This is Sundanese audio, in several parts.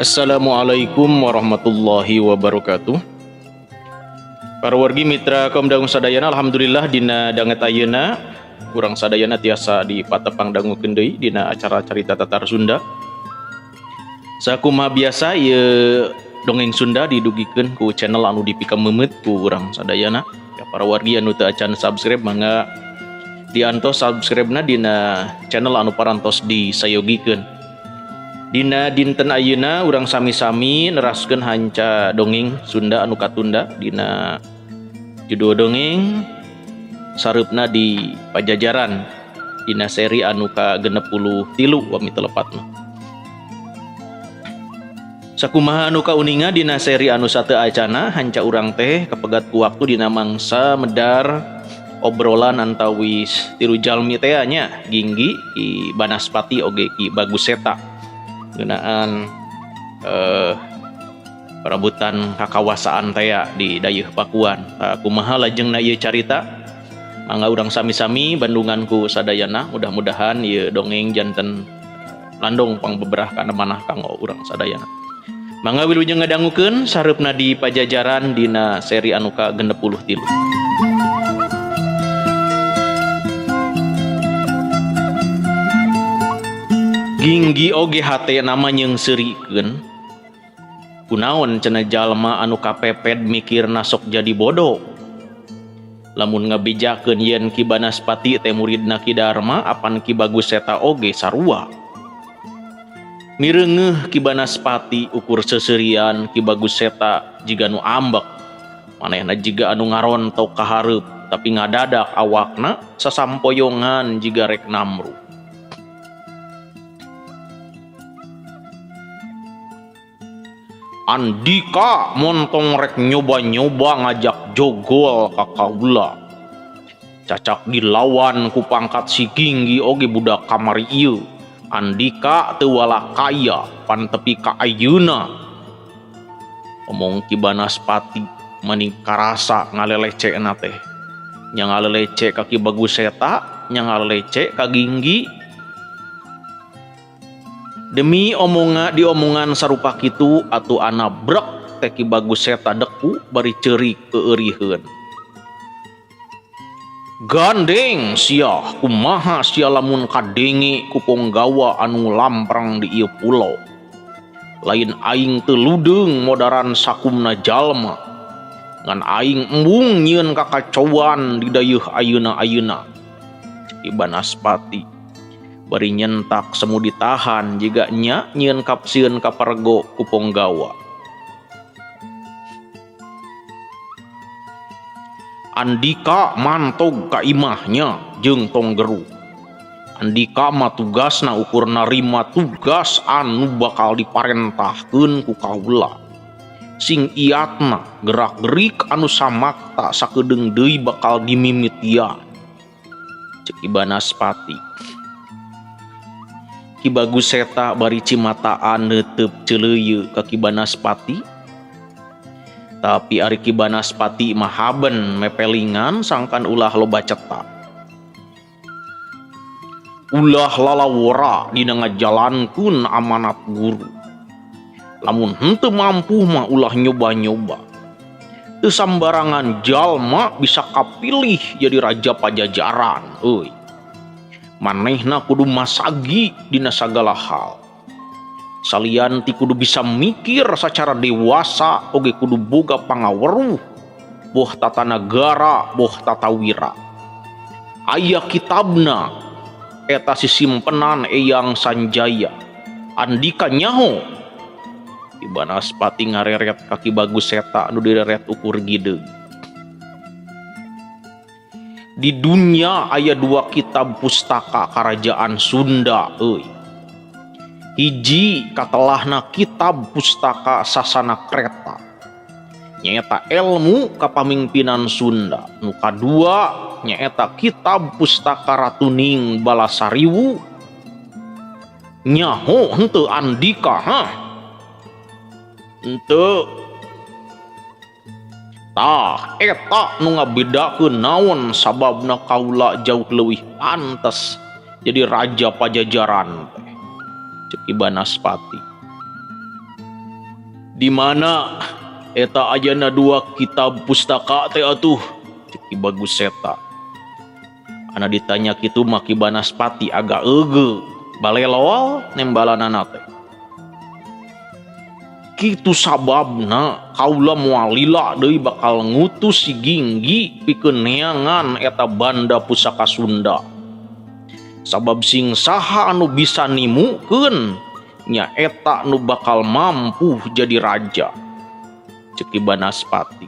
Assalamualaikum warahmatullahi wabarakatuh. Para wargi mitra kaum dangu sadayana, alhamdulillah dina danget ayeuna urang sadayana tiasa di patepang dangu kendei dina acara carita tatar Sunda. Sakumaha biasa ye dongeng Sunda didugikeun ku channel anu dipikam memet ku urang sadayana. Ya para wargi anu teu acan subscribe mangga diantos subscribe-na dina channel anu parantos disayogikeun. Dina dinten ayeuna urang sami-sami neraskeun hanca dongeng Sunda anu katunda dina judul dongeng sareupna di Pajajaran dina seri anu ka-63 wami telepatna. Sakumaha anu kauninga dina seri anu sateu acana hanca urang teh kapegat ku waktu dina mangsa medar obrolan antawis tilu jalmi teh nya Ginggi Ki Banaspati oge Ki Baguseta ngeunaan perebutan kakawasaan teh di dayeuh Pakuan. Kumaha lajengna ieu carita mangga urang sami-sami bandunganku sadayana, mudah-mudahan ieu dongeng janten landong pangbeberah kana manah kanggo urang sadayana. Mangga wilujeng ngadangukeun sareupna di Pajajaran dina seri anu ka-63. Ginggi oge hate nama nyeungseurikeun kunaon cenah jalma anu kapepet mikirna sok jadi bodoh. Lamun ngabejakeun yen Ki Banaspati teh muridna Ki Darma apan Ki Baguseta oge sarua. Mireungeuh Ki Banaspati ukur seseurian Ki Baguseta jiga nu ambek, manehna jiga anu ngarontok ka hareup tapi ngadadak awakna sasampoyongan jiga rek namru. Andika montong rek nyoba-nyoba ngajak jogol ka kaula. Cacak dilawan ku pangkat si Ginggi oge budak kamari ieu. Andika teu wala kaya pan tepi ka ayeuna. Omong Ki Banaspati mani karasa ngalelecena teh. Nya ngalelecek ka Ki Baguseta, nya ngalelecek ka Ginggi. Demi diomongan sarupa kitu atuh anabrek teh Ki Baguseta deku bari ceurik keeuriheun. Gandeng sia kumaha sia lamun kadenge ku ponggawa anu lamprang di ieu pulau. Lain aing teu ludeung modaran sakumna jalma. Ngan aing embung nyieun kakacauan di dayeuh ayeuna-ayeuna. Ki Banaspati bari nyentak semu ditahan jiga nya nyieun kapsieun ka pargo ku ponggawa. Andika mantog ka imahnya jeung tonggeru. Andika mah tugasna ukur narima tugas anu bakal diparentahkeun ku kaula. Sing iatna gerak-gerik anu samakta sakedeung deui bakal dimimitian. Cek Ki Banaspati. Ki Baguseta bari cimataan neuteup ceuleuyeu ka Ki Banaspati. Tapi ari Ki Banaspati mah haben mepelingan sangkan ulah loba cetak. Ulah lalawora dina ngajalankeun amanat guru. Lamun henteu mampu mah ulah nyoba-nyoba. Teu sambarangan jalma bisa kapilih jadi raja Pajajaran euy. Manehna kudu masagi dina sagala hal. Salian ti kudu bisa mikir secara dewasa oge kudu boga pangaweruh boh tata nagara boh tata wira. Aya kitabna eta sisimpenan Eyang Sanjaya. Andika nyaho Ki Banaspati ngareret ka Ki Baguseta anu direret ukur gideung. Di dunia aya dua kitab pustaka kerajaan Sunda euy. Hiji katelahna kitab pustaka Sasana Kreta. Nyaeta ilmu kapamingpinan Sunda. Nu kadua nyaeta kitab pustaka Ratuning Balasariwu. Nyaho henteu Andika henteu. Tah eta nu ngabedakeun naon sababna kaula jauh leuwih pantes jadi raja Pajajaran teh, ceuk Ki Banaspati. Di mana eta ayana 2 kitab pustaka teh atuh, ceuk Ki Baguseta. Ana ditanya kitu mah Ki Banaspati agak eugeuk balelol nembalanana teh. Kitu sababna kaula moal lila deui bakal ngutus si Ginggi pikeun neangan eta banda pusaka Sunda. Sabab sing saha anu bisa nimukeun nya eta nu bakal mampu jadi raja, ceuk Ki Banaspati.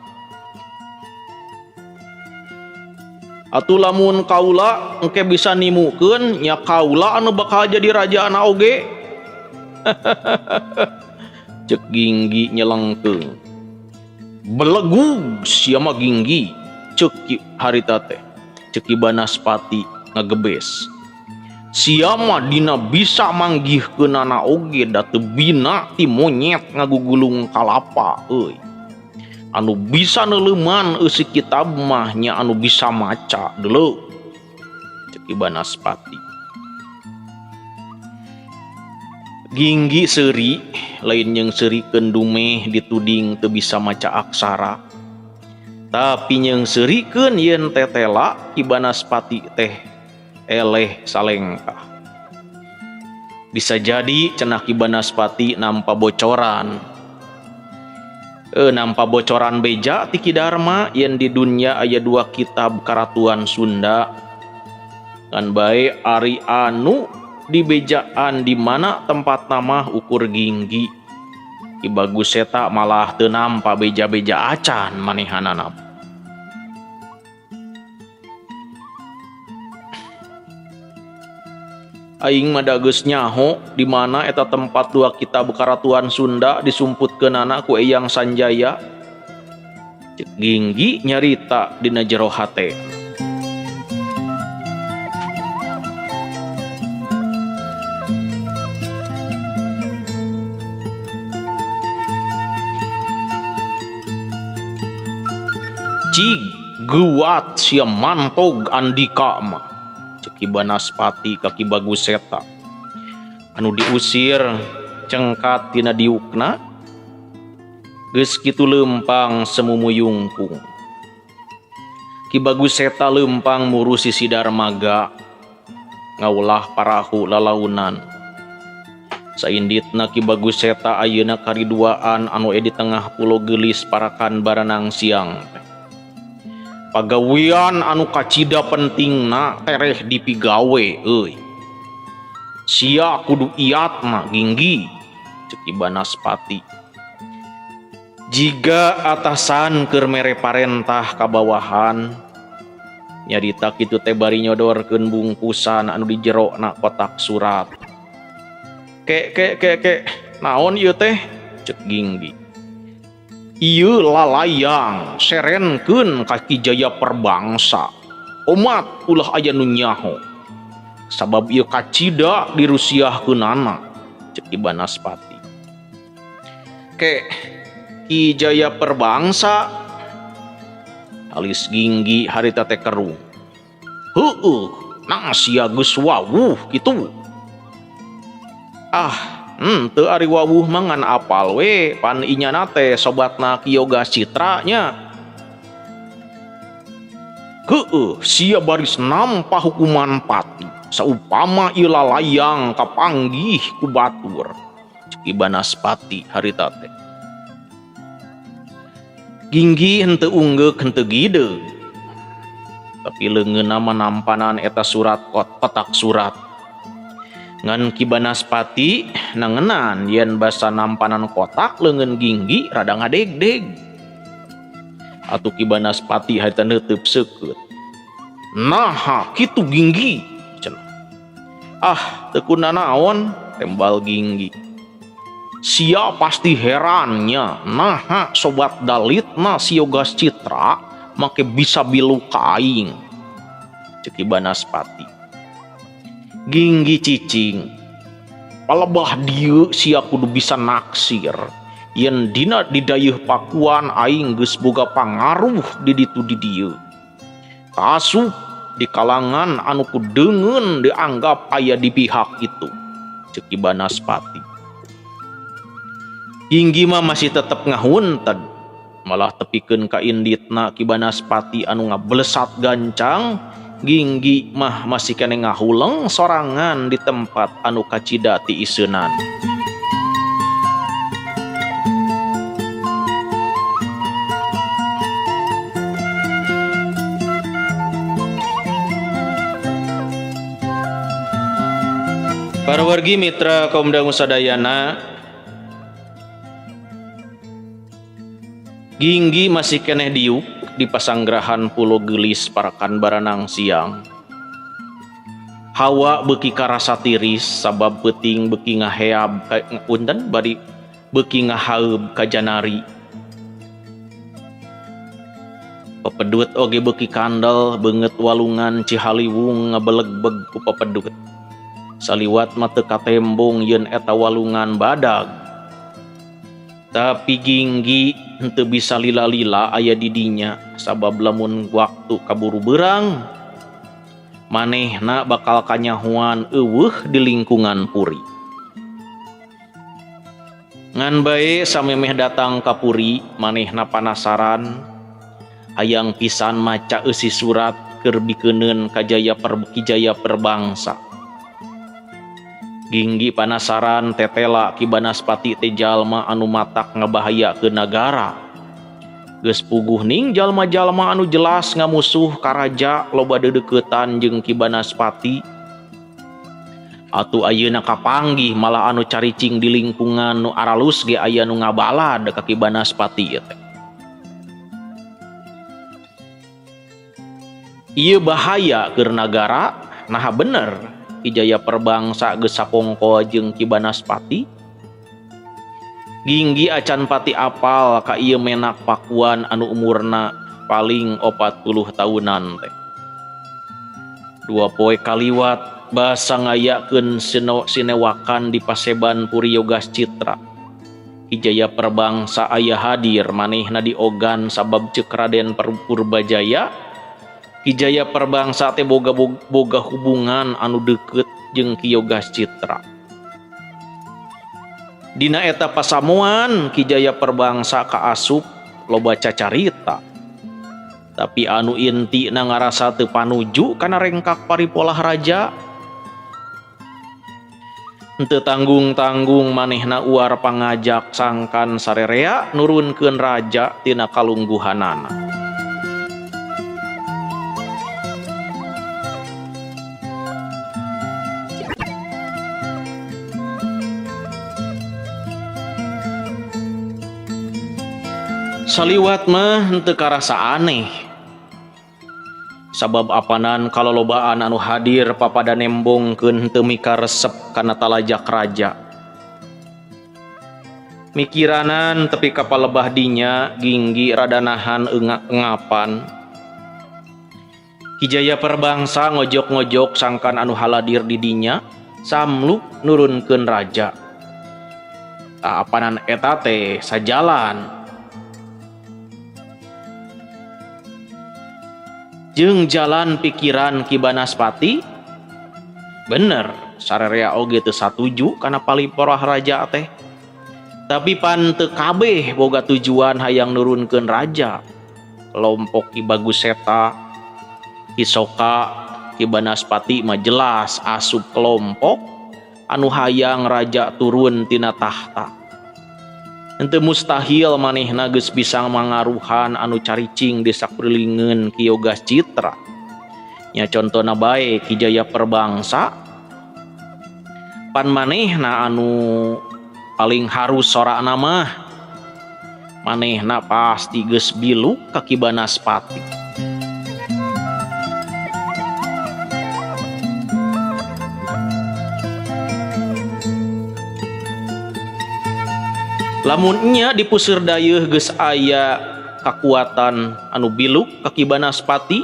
Atuh lamun kaula engke bisa nimukeun nya kaula anu bakal jadi raja ana oge. Cek Ginggi nyelengkeung. Belegug sia mah Ginggi, ceuk harita teh. Ceuk Ki Banaspati ngagebes. Sia mah dina bisa manggihkeunana oge da teu bina ti monyet ngagugulung kalapa euy. Anu bisa neuleuman eusi kitab mah nya anu bisa maca deuleu, ceuk Ki Banaspati. Ginggi seuri lain yang serikeun dumeh dituding teu bisa maca aksara. Tapi yang serikeun yen tetela Ki Banaspati teh eleh salengkah. Bisa jadi cenah Ki Banaspati nampa bocoran. Nampa bocoran beja ti Ki Darma yen di dunia aya 2 kitab karatuan Sunda. Kan bae ari anu di bejaan di mana tempat nama ukur Ginggi. Ki Baguseta malah teu nampa beja-beja acan manehanana. Aing mah geus nyaho di mana eta tempat 2 kitab karatuan Sunda disumputkeunana ku Eyang Sanjaya. Ceuk Ginggi nyarita dina jero hate. Cig guat sia mantog Andika mah, ceuk Ki Banaspati ka Ki Baguseta. Anu diusir cengkat tina diukna geus kitu leumpang semumuyungkung. Ki Baguseta leumpang murusi si Darmaga ngaulah parahu lalaunan. Sainditna Ki Baguseta ayeuna kariduaan anu di tengah pulau Gelis parakan baranang siang. Pagawean anu kacida pentingna tereh dipigawe euy. Sia kudu iatna Ginggi, ceuk Ki Banaspati. Jiga atasan keur mere parentah ka bawahan, nyarita kitu teh bari nyodorkeun bungkusan anu di jerona kotak surat. Ke naon ieu teh, ceuk Ginggi. Ieu lalayang serenkeun ka Ki Jaya Perbangsa. Umat ulah aya nu nyaho. Sabab ieu kacida dirusiahkeunana, ceuk Ki Banaspati. Ki Jaya Perbangsa alis Ginggi harita teh kerung. Heueuh, nah sia geus wawuh kitu. Teu ari wawuh mah ngan apal we pan inyana teh sobatna Ki Yoga Citra nya. Heueuh, sia baris nampa hukuman pati saupama ieu lalayang kapanggih ku batur, ceuk Ki Banaspati harita teh. Ginggi henteu unggeuk henteu gideug. Tapi leungeunna mah nampanan eta surat kotak surat. Ngan Ki Banaspati nangenan yen basa nampanan kotak leungeun Ginggi rada ngadegdeg. Atuh Ki Banaspati harita neuteub seukeut. Naha kitu Ginggi cenah. Teu kunaon tembal Ginggi. Sia pasti herannya naha sobat dalitna si Yoga Citra make bisa bilu ka aing. ceki Banaspati. Ginggi cicing, palebah dieu sia kudu bisa naksir yen dina didayeuh pakuan aing geus boga pangaruh di ditu di dieu. Kaasup di kalangan anu kudeungeun dianggap aya di pihak itu, ceki Banaspati. Ginggi mah masih tetep ngahunted, malah tepikeun ka inditna Ki Banaspati anu ngablesat gancang. Ginggi mah masih kene ngahuleng sorangan di tempat anu kacida ti iseunan. Para wargi mitra kaum dangu sadayana, Ginggi masih keneh diuk di pasanggrahan Pulo Gelis Parakan Baranang siang. Hawa beuki karasa tiris sabab peuting beuki ngaheab punten bari beuki ngahaeub ka janari. Pepedut oge beuki kandel beungeut walungan Cihaliwung ngabeleg-beg ku pepedut. Saliwat mah teu katembong yen eta walungan badag. Tapi Ginggi henteu bisa lila-lila aya di dinya sabab lamun waktu kaburu beurang manehna bakal kanyahuan eueuh di lingkungan puri. Ngan bae samemeh datang ka puri manehna panasaran hayang pisan maca eusi surat keur bikeuneun ka Ki Jaya Perbangsa. Ginggi panasaran tetela Ki Banaspati teh jalma anu matak ngabahaya ke nagara. Geus puguh ning jalma-jalma anu jelas ngamusuh ka raja loba dedeuketan jeung Ki Banaspati. Atuh ayeuna kapanggih malah anu caricing di lingkungan nu aralus ge aya nu ngabalad ka Ki Banaspati teh. Ieu bahaya keur nagara, nah bener. Ki Jaya Perbangsa geus sapongko jeung Ki Banaspati. Ginggi acan pati apal ka ieu menak pakuan anu umurna paling 40 tahunan teh. 2 poe kaliwat basa ngayakeun sinewakan di paseban Puri Yogas Citra. Ki Jaya Perbangsa aya hadir manehna diogan sabab ceuk Raden Purbajaya. Ki Jaya Perbangsa teh boga hubungan anu deukeut jeung Ki Yogas Citra. Dina eta pasamuan Ki Jaya Perbangsa kaasup loba cacarita. Tapi anu intina ngarasa teu panuju kana rengkak paripolah raja. Henteu tanggung-tanggung manehna uar pangajak sangkan sarerea nurunkeun raja tina kalungguhanana. Saliwat mah henteu karasa aneh. Sabab apanan kalolobaan anu hadir papada nembongkeun henteu mikaresep kana talajak raja. Mikiranan tepi kapal lebah dinya Ginggi rada nahan engapan. Ki Jaya Perbangsa ngojok-ngojok sangkan anu haladir di dinya samluk nurunkeun raja. Apanan eta teh sajalan jeung jalan pikiran Ki Banaspati. Bener sarerea oge teu satuju kana paliporah raja teh. Tapi pan teu kabeh boga tujuan hayang nurunkeun raja. Kelompok Ki Baguseta, Ki Soka, Ki Banaspati mah jelas asup kelompok anu hayang raja turun tina tahta. Henteu mustahil manehna geus bisa mangaruhan anu caricing di sakurilingeun Ki Yogas Citra. Nya contona bae Ki Jaya Perbangsa. Pan manehna anu paling harus sorana mah manehna pasti geus biluk ka Ki Banaspati. Lamun nya dipuseur dayeuh geus aya kakuatan anu biluk ka Ki Banaspati,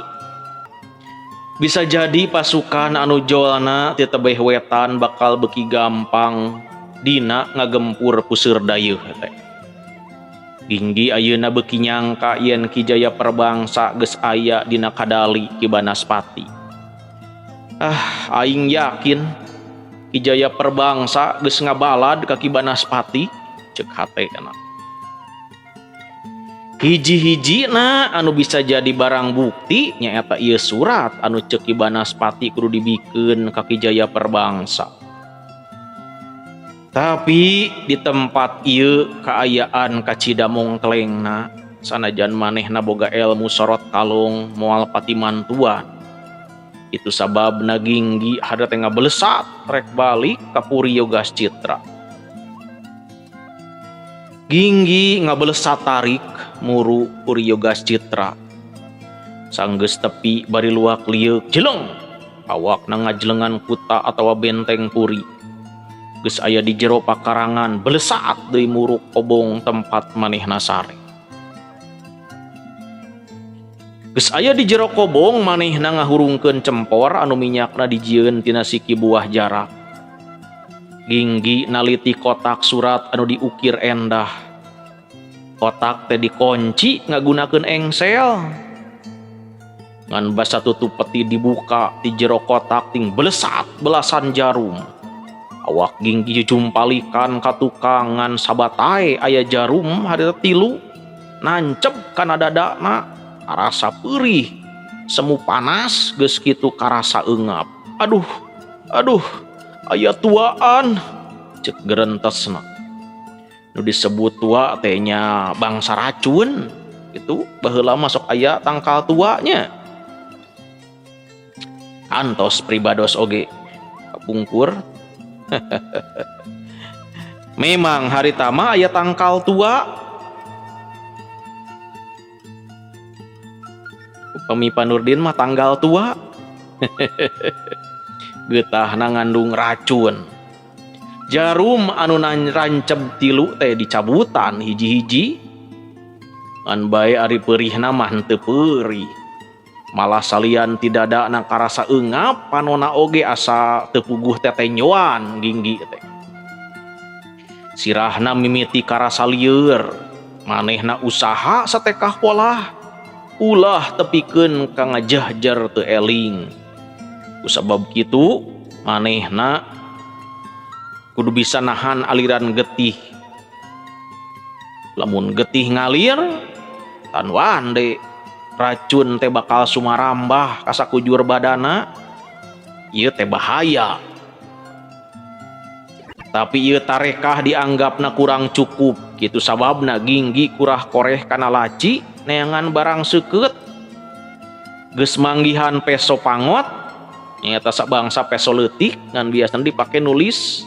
Bisa jadi pasukan anu jolna ti tebeh wetan bakal beki gampang dina ngagempur puseur dayeuh teh. Ginggi ayeuna beuki nyangka yen Ki Jaya Perbangsa geus aya dina kadali Ki Banaspati. Aing yakin Ki Jaya Perbangsa geus ngabalad ka Ki Banaspati, ceuk hatena. Hiji-hijina anu bisa jadi barang bukti nyaeta ieu surat anu ceuk Ki Banaspati kudu dibikeun ka Ki Jaya Perbangsa. Tapi di tempat ieu kaayaan kacidamong kelengna, sanajan manehna boga ilmu sorot kalong moal pati mantuan. Itu sababna Ginggi hade teh ngabelesat rek balik ka Puri Yogas Citra. Ginggi ngabelesat tarik muru Puri Yogas Citra. Sanggeus tepi bari luak lieuk jeleng, awakna ngajlengan kuta atawa benteng Puri. Geus aya di jero pakarangan belesat deui muruk kobong tempat manehna sare. Geus aya di jero kobong manehna ngahurungkeun cempor anu minyakna dijieun tina siki buah jarak. Ginggi naliti kotak surat anu diukir endah. Kotak teh dikunci ngagunakeun engsel. Ngan basa tutup peti dibuka di jero kotak ting belesat belasan jarum. Awak Ginggi jumpalikan ka tukangan sabatae aya jarum harita 3 nancep kana dadana karasa perih semu panas geus kitu karasa eungap. Aduh aya tuaan ceuk gerentesna. Nu disebut tua teh nya bangsa racun itu baheula masuk aya tangkal tuanya. Antos pribados oge kapungkur. Memang hari tama aya tangkal tua. Upami Panurdin mah tanggal tua. Geutahna ngandung racun. Jarum anu ranceb 3 teh dicabutan hiji-hiji. Ngan bae ari peurihna mah henteu peurih. Malah salian tidak ada na karasa eungap panona oge asa teu puguh tetenyoan Ginggi teh. Sirahna mimiti karasa lieur, manehna usaha satekah polah, ulah tepikeun ka ngajahjar teu eling. Kusabab kitu manehna kudu bisa nahan aliran getih. Lamun getih ngalir tan wande racun teh bakal sumarambah ka sakujur badana. Ieu teh bahaya. Tapi ieu tarekah dianggapna kurang cukup, kitu sababna Ginggi kurah koreh kana laci neangan barang seukeut. Geus manggihan peso pangot nyaeta sabangsa peso leutik ngan biasana dipake nulis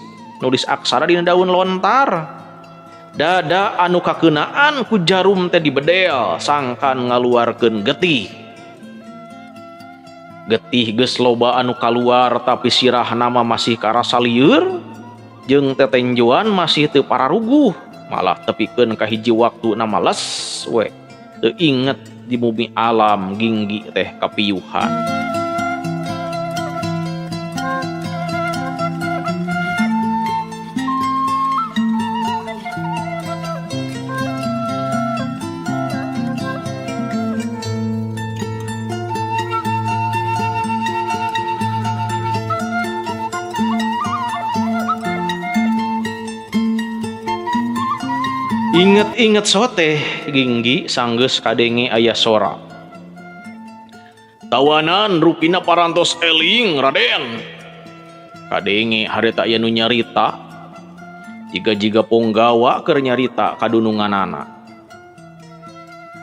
aksara dina daun lontar. Dada anu kakeunaan ku jarum teh dibedel sangkan ngaluarkeun getih. Getih geus loba anu kaluar tapi sirahna mah masih karasa lieur jeung tetenjoan masih teu pararuguh, malah tepikeun ka hiji waktuna males we teu inget di bumi alam Ginggi teh kapiyuhan. Inget-inget sote Ginggi sanggeus kadenge aya sora. Tawanan rupina parantos eling Raden. Kadenge harita aya nu nyarita. Jiga-jiga ponggawa keur nyarita kadununganana.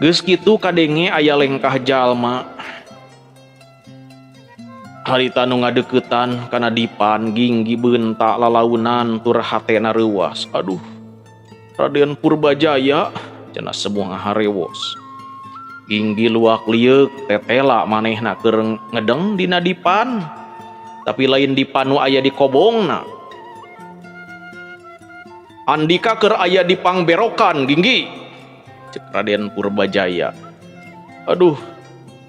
Geus kitu kadenge aya lengkah jalma. Harita nu ngadeuketan kana dipan Ginggi beunta lalaunan tur hatena reuwas. Aduh, Raden Purbajaya cenah semua ngaharewos. Ginggi luak lieuk tetela manehna keur ngedeng dina dipan, tapi lain dipan nu aya di kobongna. Andika keur aya di pangberokan Ginggi, cek Raden Purbajaya. Aduh,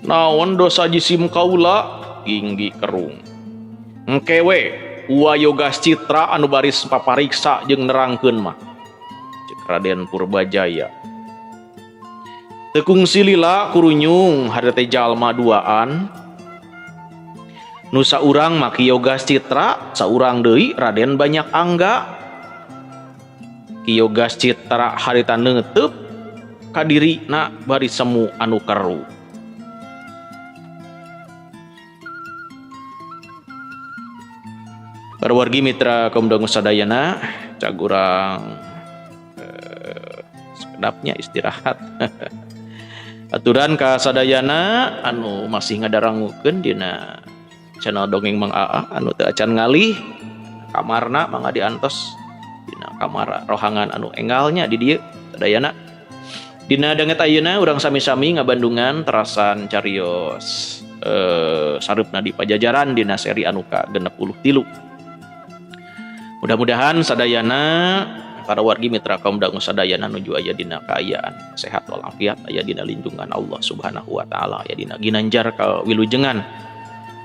naon dosa jisim kaula Ginggi Kerung. Engkewe Uwa Yogas Citra anu baris papariksa jeung nerangkeun mah, cek Raden Purbajaya. Tekung silila kurunyung harita jalma duaan. Nu saurang maki Yogas Citra, saurang deui Raden Banyak Angga. Ki Yogas Citra harita neuteub ka dirina bari semu anu keru. Para wargi mitra kaum dangu sadayana, cag urang sekedapnya istirahat. Aturan ka sadayana anu masih ngadarangukeun dina channel Dongeng Mang Aa anu teu acan ngalih kamarna mangga diantos dina kamar rohangan anu enggalnya di dieu sadayana. Dina danget ayeuna urang sami-sami ngabandungan terasan carios sareupna di Pajajaran dina seri anu ka-63. Mudah-mudahan sadayana para wargi mitra kaum dangu sadayana nuju aya dina kaayaan sehat walafiat, aya dina lindungan Allah Subhanahu wa taala, aya dina ginanjar ka wilujengan.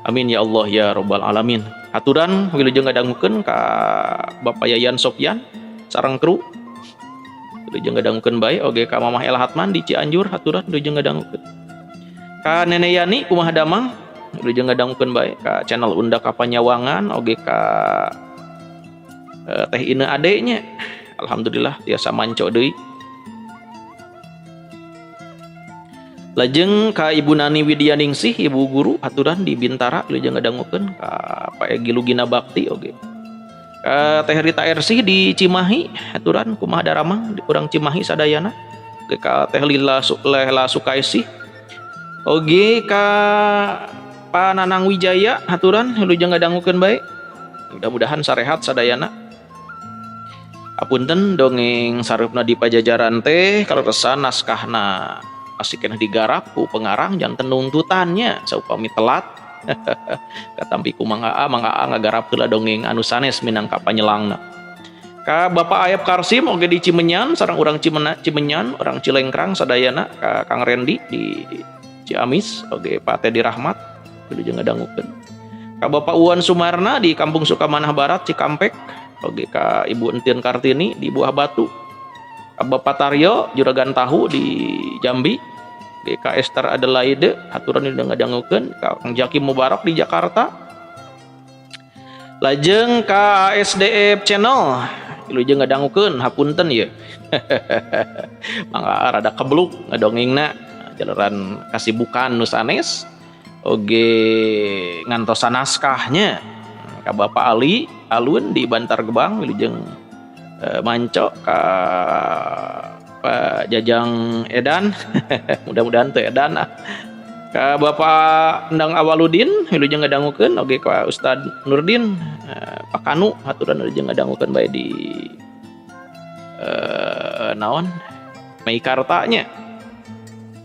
Amin ya Allah ya rabbal alamin. Aturan wilujeng ngadangukeun ka Bapak Yayan Sofyan sareng kru. Wilujeng ngadangukeun bae oge ka Mamah El Hatman di Cianjur, aturan wilujeng ngadangukeun. Ka Nene Yani kumaha damang, wilujeng ngadangukeun bae ka channel Unda Kapanyawangan oge ka Teh Ine adenya. Alhamdulillah tiasa manco deui. Lajeng ka Ibu Nani Widyaningsih, Ibu Guru aturan di Bintara wilujeng ngadangukeun ka Pak Egi Lugina Bakti oge. Ka Teh Rita Ersih di Cimahi aturan kumaha daramang di urang Cimahi sadayana. Oge ka Teh Lila Sukaisih. Oge ka Pak Nanang Wijaya aturan wilujeng ngadangukeun bae. Mudah-mudahan sarehat sadayana. Apunten dongeng sareupna di Pajajaran teh kaluresan naskahna masih kena digarap ku pengarang janten nuntutannya saupami telat. Katampi ku Mang Aa ngagarap heula dongeng anu sanes minangka panyelangna. Ka Bapak Ayep Karsim oge di Cimenyan sareng urang Cimenyan, urang Cilengkrang sadayana, ka Kang Rendi di Ciamis oge Pak Tedi Rahmat wilujeng ngadangukeun. Ka Bapak Uwan Sumarna di Kampung Sukamanah Barat Cikampek oge ka Ibu Entien Kartini di Buah Batu. Ka Bapak Taryo Juragan Tahu di Jambi, oge ka Esther Adelaide aturan udah ngadangukeun. Ka Kang Jaki Mubarak di Jakarta. Lajeng ka SDF Channel wilujeng ngadangukeun, hapunten ye. Mangga rada kebluk ngadongengna jalaran kasibukan nu sanes oge ngantosan naskahnya. Ka Bapak Ali Alun di Bantar Gebang wilujeng manco ka Pak Jajang Edan. Mudah-mudahan teu edan. Ka Bapak Endang Awaludin wilujeng ngadangukeun oge ka Ustad Nurdin Pak Kanu aturan wilujeng ngadangukeun bae di naon Meikartanya.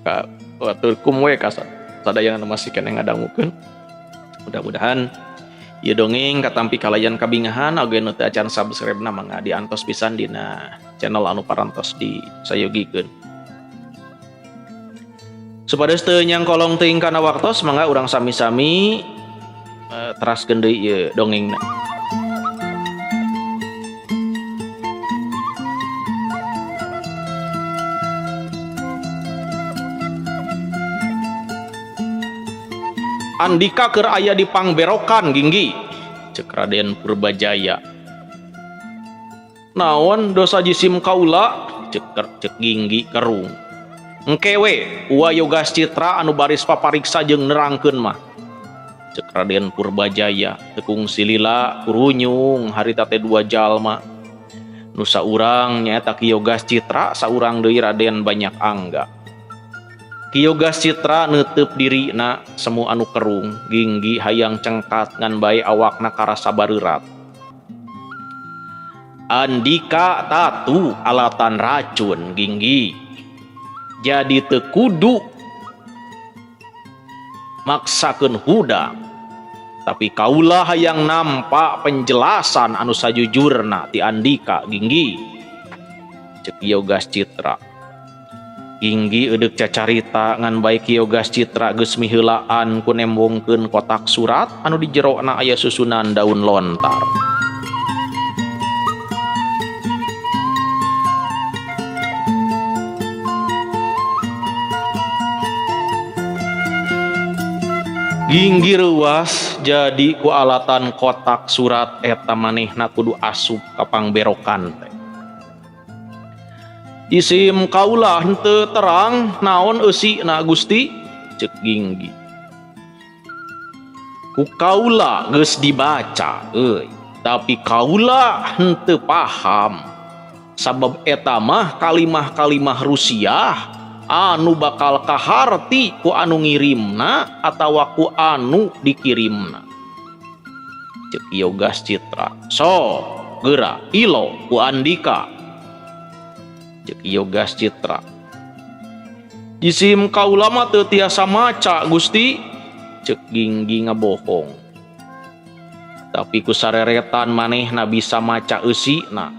Ka aturkum we ka sadayana masih keneh ngadangukeun. Mudah-mudahan ieu dongeng katampi kalayan kabingahan oge nu teu acan subscribe-na mangga diantos pisan dina channel anu parantos di sayogikeun. Supados teu nyangkolong teuing kana waktos mangga urang sami-sami teraskeun deui ieu dongengna. Andika keur aya di pangberokan Ginggi, cek Raden Purbajaya. Naon dosa jisim kaula, cek Ginggi Kerung. Engkewe Uwa Yogas Citra anu baris papariksa jeung nerangkeun mah, cek Raden Purbajaya. Tekung silila kurunyung harita teh dua jalma. Nu saurang nyaeta Ki Yogas Citra, saurang deui Raden Banyak Angga. Ki Yogas Citra neuteub dirina semu anu kerung, Ginggi hayang cengkat ngan bae awakna karasa bareurat. Andika tatu alatan racun Ginggi, jadi teu kudu maksakeun hudang, tapi kaula hayang nampa penjelasan anu sajujurna ti Andika Ginggi, cek Yogas Citra. Ginggi eudeuh cacarita ngan bae Kiyo Gascitra geus miheulaan ku nembongkeun kotak surat anu di jerona aya susunan daun lontar. Ginggi ruas jadi ku alatan kotak surat eta manehna kudu asup ka pangberokan teh. Isim kaula henteu terang naon eusina Gusti, ceuk Ginggi. Ku kaula geus dibaca euy, tapi kaula henteu paham. Sabab eta mah kalimah-kalimah Rusiah anu bakal kaharti ku anu ngirimna atawa ku anu dikirimna. Ceuk Kiyo Gascitra. So, geura ilo ku Andika. Ceuk Kiyo Gascitra. Isim kaula mah teu tiasa maca Gusti, ceuk Ginggi ngabohong. Tapi ku sareretan manehna bisa maca eusina.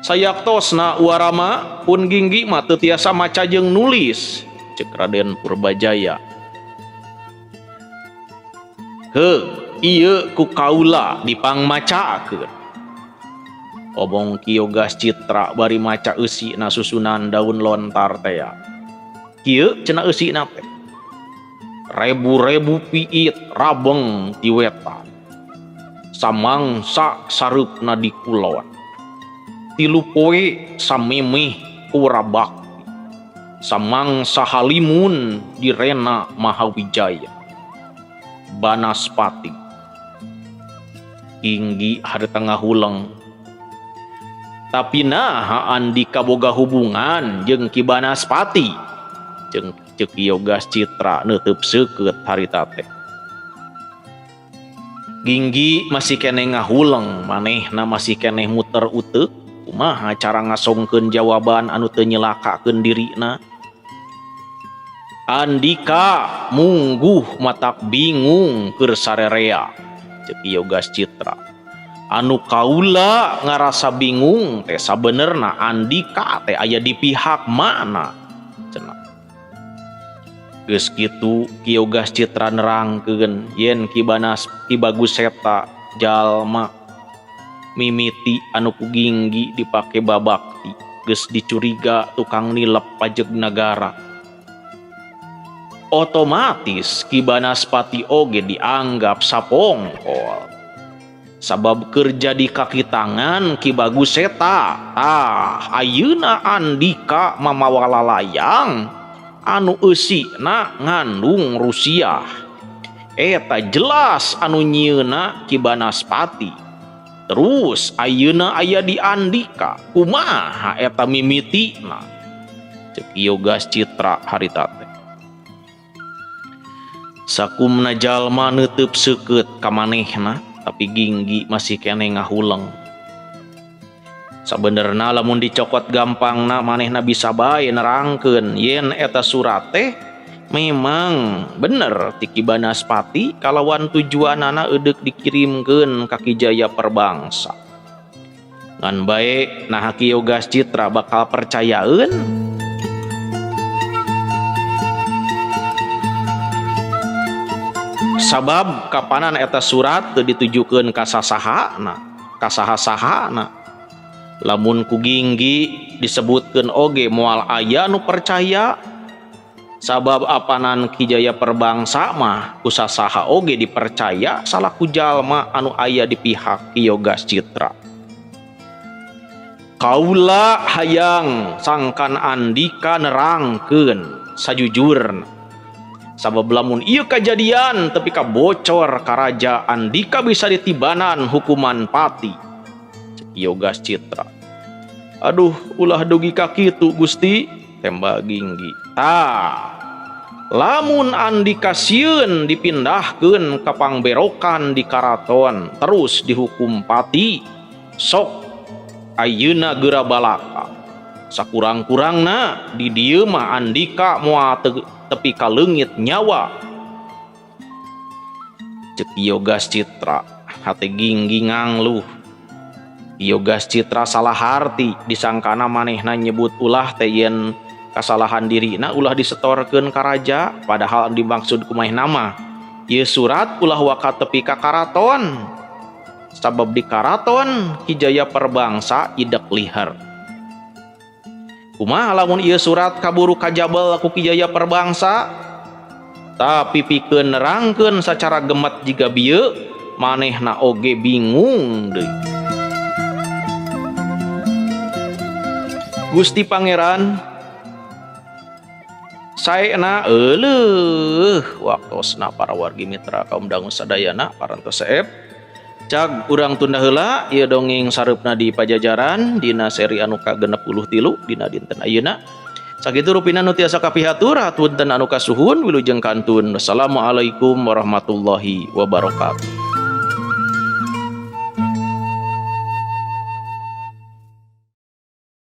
Sayaktosna warama pun Ginggi mah teu tiasa maca jeung nulis, ceuk Raden Purbajaya. Heuh, ieu ku kaula dipangmacakeun. Obong Kiyo Gascitra bari maca eusina susunan daun lontar teh. Kieu cenah eusina teh. Rebu-rebu piit rabeng ti wetan. Samangsa sareupna di kulon. 3 poe samemeh ura bakti. Samangsa halimun di rena Mahawijaya. Banaspati. Ginggi harita ngahuleng. Tapi nah Andika boga hubungan jeung Ki Banaspati, jeung ceuk Kiyo Gascitra neuteub seukeut harita teh. Ginggi masih keneh ngahuleng, manehna masih keneh muter uteuk kumaha cara ngasongkeun jawaban anu teu nyelakakeun dirina. Andika mungguh matak bingung keur sarerea, ceuk Kiyo Gascitra. Anu kaula ngarasa bingung teh sabenerna Andika teh aya di pihak mana cenah. Geus kitu Kiyo Gascitra nerangkeun yen Ki Baguseta jalma mimiti anu ku Ginggi dipake babakti geus dicuriga tukang nilep pajeg nagara. Otomatis Ki Banaspati oge dianggap sapongkol. Sabab kerja di kaki tangan Ki Baguseta. Ayeuna Andika mamawa lalayang anu eusina ngandung Rusiah. Eta jelas anu nyieuna Ki Banaspati. Terus ayeuna aya di Andika, kumaha eta mimitina? Ceuk Kiyo Gascitra harita teh. Sakumna jalma neuteub seukeut ka manehna. Tapi Ginggi masih keneh ngahuleng. Sabenerna lamun dicokot gampangna manehna bisa bae nerangkeun yen eta surat teh memang bener ti Ki Banaspati kalawan tujuanana eudeuh dikirimkeun ka Ki Jaya Perbangsa. Ngan bae nah Kiyo Gascitra bakal percayaeun. Sabab kapanan eta surat teu ditujukeun ka sasahana, ka saha-sahana. Lamun ku Ginggi disebutkeun oge moal aya nu percaya. Sabab apanan Ki Jaya Perbangsa mah ku sasaha oge dipercaya salaku jalma anu aya di pihak Kiyo Gascitra. Kaula hayang sangkan Andika nerangkeun sajujurna. Sabab lamun ieu kajadian tapi kabocor ka Raja Andika bisa ditibanan hukuman pati. Kiyo Gascitra. Aduh, ulah dugi ka kitu Gusti, tembak Ginggi. Lamun Andika sieun dipindahkeun ka pangberokan di karaton terus dihukum pati, sok ayeuna geura balaka. Sakurang-kurangna di dieu mah Andika moal tepi ka leungit nyawa. Ceuk Kiyo Gascitra hate Ginggi ngangluh. Yogas citra salah harti disangkana manehna nyebut ulah teh yen kasalahan dirina ulah disetorkeun ka raja padahal dimaksud kumaha nama ieu surat ulah waka tepi ka karaton sabab di karaton Kijaya Perbangsa idek lihar. Kumaha lamun ieu surat kaburu kajabel ku Kijaya Perbangsa tapi pikeun nerangkeun sacara gemet jiga bieu manehna oge bingung deui. Gusti Pangeran saena waktosna para wargi mitra kaum dangu sadayana parantos saeb cag urang tunda heula ieu dongeng sareupna di Pajajaran dina seri anu ka-63 dina dinten ayeuna sakitu rupina nu tiasa kapihatur hatunten anu kasuhun wilujeng kantun. Wassalamualaikum warahmatullahi wabarakatuh.